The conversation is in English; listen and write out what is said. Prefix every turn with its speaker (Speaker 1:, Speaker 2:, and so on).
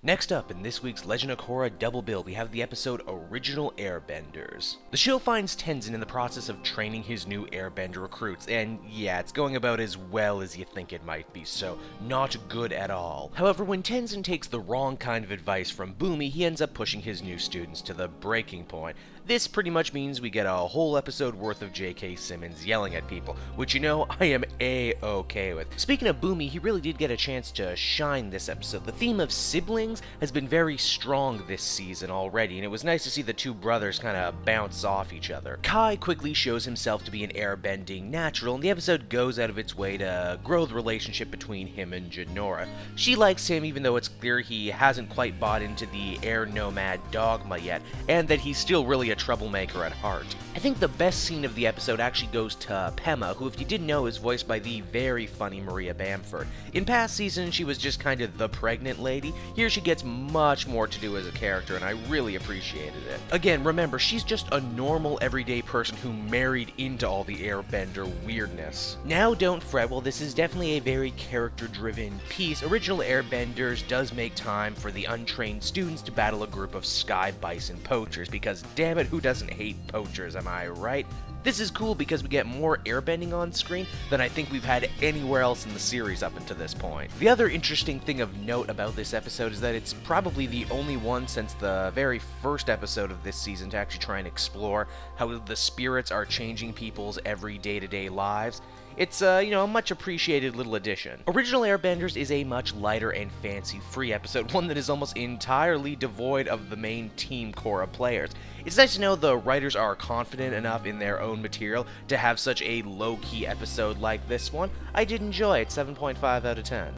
Speaker 1: Next up, in this week's Legend of Korra double bill, we have the episode Original Airbenders. The show finds Tenzin in the process of training his new airbender recruits, and yeah, it's going about as well as you think it might be, so not good at all. However, when Tenzin takes the wrong kind of advice from Bumi, he ends up pushing his new students to the breaking point. This pretty much means we get a whole episode worth of J.K. Simmons yelling at people, which you know, I am A-okay with. Speaking of Bumi, he really did get a chance to shine this episode. The theme of siblings has been very strong this season already, and it was nice to see the two brothers kind of bounce off each other. Kai quickly shows himself to be an airbending natural, and the episode goes out of its way to grow the relationship between him and Jinora. She likes him even though it's clear he hasn't quite bought into the air nomad dogma yet, and that he's still really a troublemaker at heart. I think the best scene of the episode actually goes to Pema, who if you didn't know is voiced by the very funny Maria Bamford. In past seasons she was just kind of the pregnant lady. Here she gets much more to do as a character, and I really appreciated it. Again, remember, she's just a normal everyday person who married into all the airbender weirdness. Now don't fret, well this is definitely a very character-driven piece. Original Airbenders does make time for the untrained students to battle a group of sky bison poachers, because damn it, who doesn't hate poachers, am I right? This is cool because we get more airbending on screen than I think we've had anywhere else in the series up until this point. The other interesting thing of note about this episode is that it's probably the only one since the very first episode of this season to actually try and explore how the spirits are changing people's every day-to-day lives. It's a much appreciated little addition. Original Airbenders is a much lighter and fancy-free episode, one that is almost entirely devoid of the main Team Korra players. It's nice to know the writers are confident enough in their own material to have such a low-key episode like this one. I did enjoy it, 7.5 out of 10.